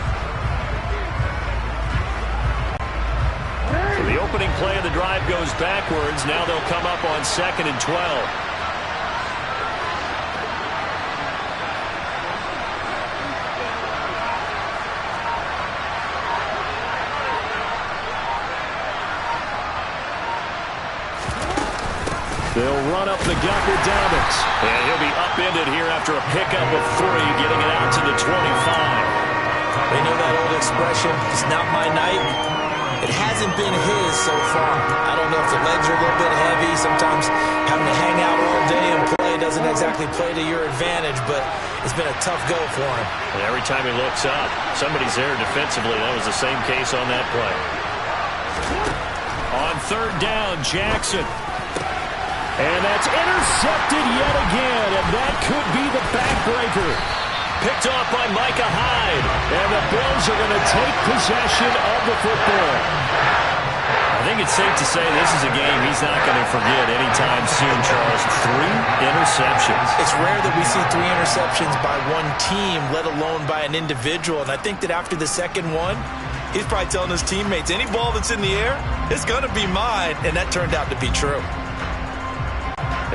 The opening play of the drive goes backwards. Now they'll come up on 2nd and 12. They'll run up the gut with Dobbins. And he'll be upended here after a pickup of 3, getting it out to the 25. They know that old expression, it's not my night. It hasn't been his so far. I don't know if the legs are a little bit heavy. Sometimes having to hang out all day and play doesn't exactly play to your advantage, but it's been a tough go for him. And every time he looks up, somebody's there defensively. That was the same case on that play. On 3rd down, Jackson. And that's intercepted yet again, and that could be the backbreaker. Picked off by Micah Hyde. And the Bills are going to take possession of the football. I think it's safe to say this is a game he's not going to forget anytime soon, Charles. 3 interceptions. It's rare that we see 3 interceptions by one team, let alone by an individual. And I think that after the second one, he's probably telling his teammates, any ball that's in the air, it's going to be mine. And that turned out to be true.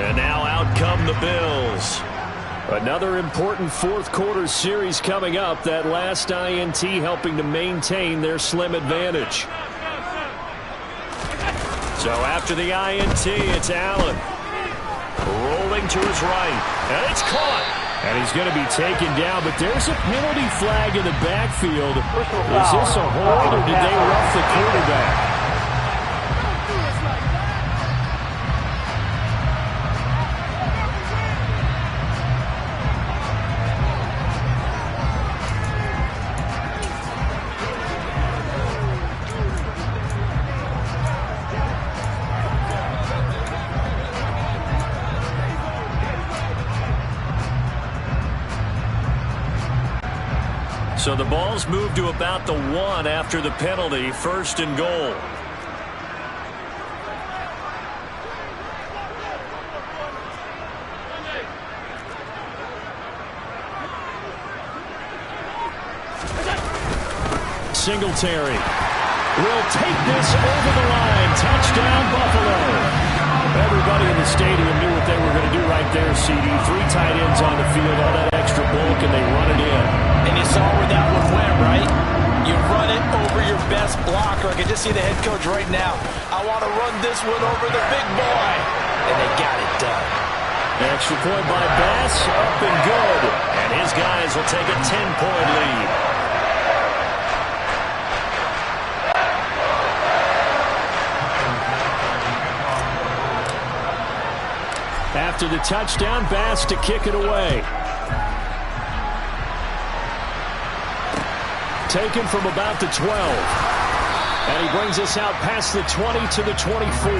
And now out come the Bills. Another important fourth quarter series coming up. That last INT helping to maintain their slim advantage. So after the INT, it's Allen. Rolling to his right. And it's caught. And he's going to be taken down, but there's a penalty flag in the backfield. Is this a hold or did they rough the quarterback? So the ball's moved to about the 1 after the penalty, 1st and goal. Singletary will take this over the line. Touchdown, Buffalo. Everybody in the stadium knew what they were going to do right there, CD. 3 tight ends on the field, all that extra bulk, and they run it in. And you saw where that one went, right? You run it over your best blocker. I can just see the head coach right now. I want to run this one over the big boy. And they got it done. Extra point by Bass, up and good. And his guys will take a 10-point lead. after the touchdown. Bass to kick it away. Taken from about the 12. And he brings us out past the 20 to the 24.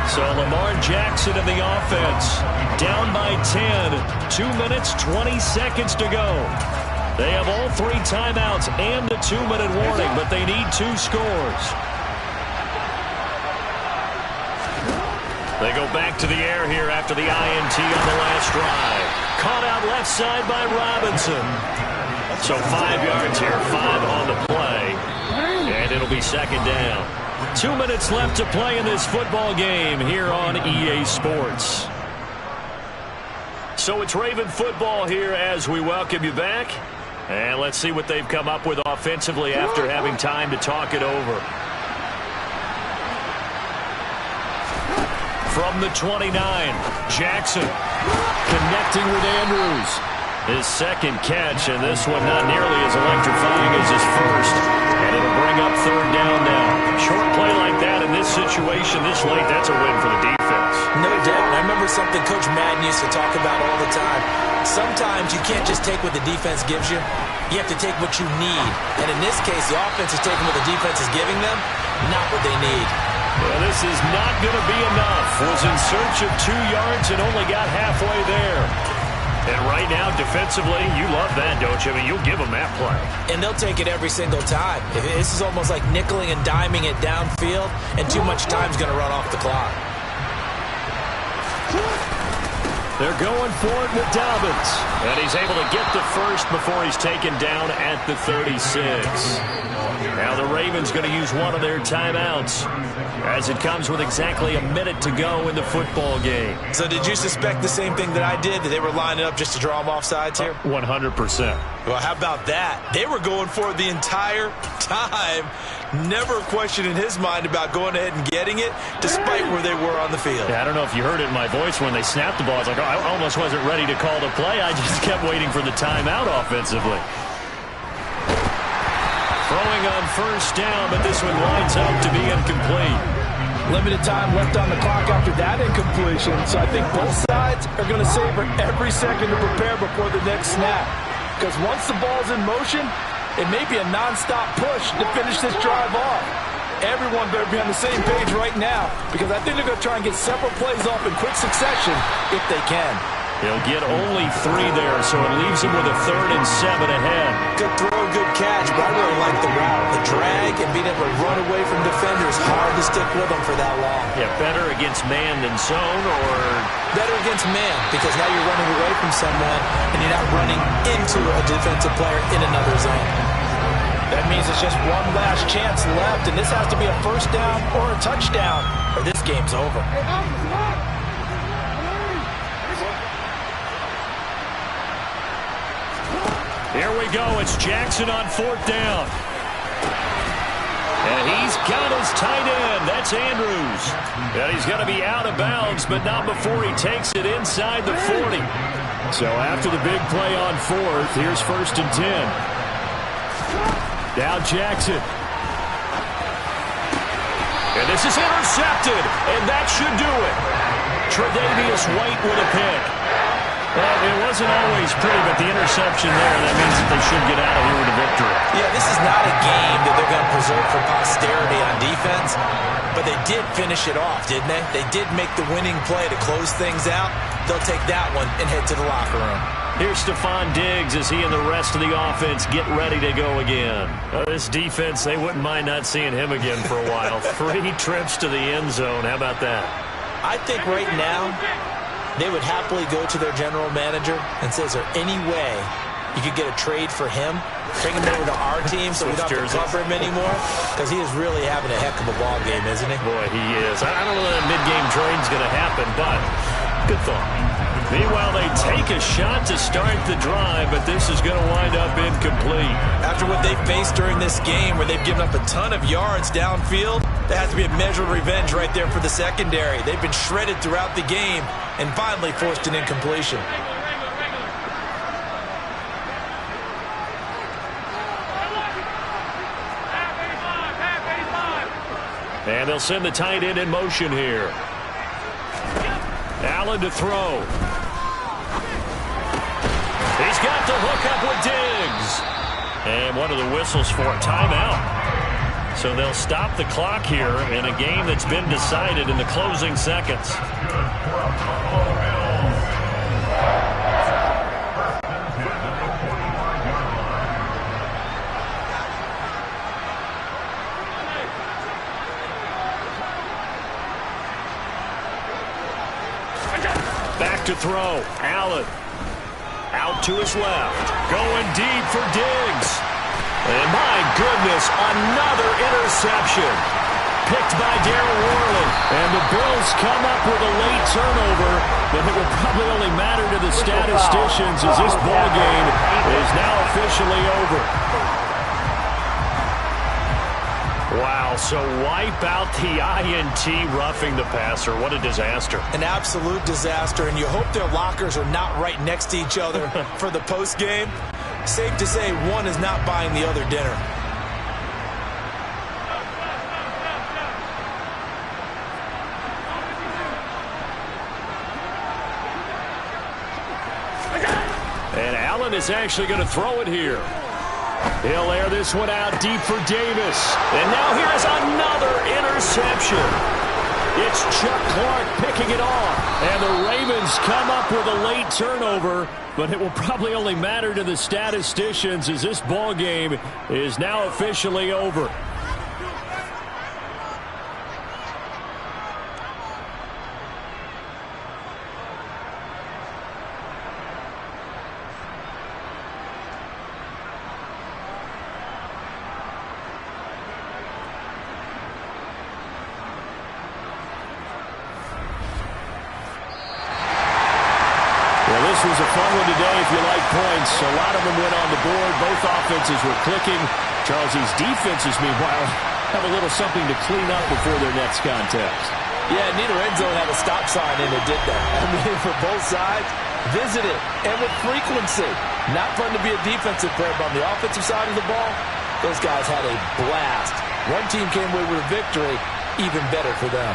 So Lamar Jackson and the offense down by 10. 2 minutes, 20 seconds to go. They have all 3 timeouts and a 2-minute warning, but they need 2 scores. They go back to the air here after the INT on the last drive. Caught out left side by Robinson. So 5 yards here, 5 on the play. And it'll be second down. 2 minutes left to play in this football game here on EA Sports. So it's Raven football here as we welcome you back. And let's see what they've come up with offensively after having time to talk it over. From the 29, Jackson connecting with Andrews. His second catch, and this one not nearly as electrifying as his first. And it'll bring up third down now. Short play like that in this situation this late, that's a win for the defense. No doubt. I remember something Coach Madden used to talk about all the time. Sometimes you can't just take what the defense gives you. You have to take what you need. And in this case, the offense is taking what the defense is giving them, not what they need. Well, this is not going to be enough. Was in search of 2 yards and only got halfway there. And right now, defensively, you love that, don't you? I mean, you'll give them that play. And they'll take it every single time. This is almost like nickeling and diming it downfield, and too much time's going to run off the clock. They're going for it with Dobbins. And he's able to get the first before he's taken down at the 36. Now the Ravens going to use one of their timeouts as it comes with exactly a minute to go in the football game. So did you suspect the same thing that I did, that they were lining up just to draw them off sides here? 100%. Well, how about that? They were going for it the entire time. Never a question in his mind about going ahead and getting it, despite where they were on the field. Yeah, I don't know if you heard it in my voice when they snapped the ball. It's like, I almost wasn't ready to call the play. I just kept waiting for the timeout offensively. Throwing on first down, but this one winds up to be incomplete. Limited time left on the clock after that incompletion, so I think both sides are going to savor every second to prepare before the next snap. Because once the ball's in motion, it may be a non-stop push to finish this drive off. Everyone better be on the same page right now, because I think they're going to try and get several plays off in quick succession if they can. He'll get only 3 there, so it leaves him with a 3rd and 7 ahead. Good throw, good catch, but I really like the route. The drag and being able to run away from defenders, hard to stick with them for that long. Yeah, better against man than zone, or? Better against man, because now you're running away from someone and you're not running into a defensive player in another zone. That means it's just one last chance left, and this has to be a first down or a touchdown, or this game's over. Here we go. It's Jackson on 4th down. And he's got his tight end. That's Andrews. And he's going to be out of bounds, but not before he takes it inside the 40. So after the big play on 4th, here's 1st and 10. Now Jackson. And this is intercepted, and that should do it. Tre'Davious White with a pick. Well, it wasn't always pretty, but the interception there, that means that they should get out of here with a victory. Yeah, this is not a game that they're going to preserve for posterity on defense, but they did finish it off, didn't they? They did make the winning play to close things out. They'll take that one and head to the locker room. Here's Stephon Diggs as he and the rest of the offense get ready to go again. This defense, they wouldn't mind not seeing him again for a while. 3 trips to the end zone. How about that? I think right now they would happily go to their general manager and say, is there any way you could get a trade for him? Bring him over to our team so we don't have to cover him anymore? Because he is really having a heck of a ball game, isn't he? Boy, he is. I don't know that a mid-game trade's going to happen, but good thought. Meanwhile, they take a shot to start the drive, but this is going to wind up incomplete. After what they faced during this game where they've given up a ton of yards downfield, that has to be a measure of revenge right there for the secondary. They've been shredded throughout the game and finally forced an incompletion. And they'll send the tight end in motion here. Now Allen to throw. He's got the hook up with Diggs. And one of the whistles for a timeout. So they'll stop the clock here in a game that's been decided in the closing seconds. Back to throw. Allen. Out to his left. Going deep for Diggs. And my goodness, another interception. Picked by Darren Worley. And the Bills come up with a late turnover, but it will probably only matter to the statisticians as this ball game is now officially over. Wow, so wipe out the INT roughing the passer. What a disaster. An absolute disaster, and you hope their lockers are not right next to each other for the post game. Safe to say one is not buying the other dinner. And Allen is actually going to throw it here. He'll air this one out deep for Davis. And now here's another interception. It's Chuck Clark picking it off. And the Ravens come up with a late turnover, but it will probably only matter to the statisticians as this ball game is now officially over. This was a fun one today if you like points. A lot of them went on the board. Both offenses were clicking. Charles's defenses, meanwhile, have a little something to clean up before their next contest. Yeah, neither end zone had a stop sign, and it did that. I mean, for both sides, visit it, and with frequency. Not fun to be a defensive player, but on the offensive side of the ball, those guys had a blast. One team came away with a victory, even better for them.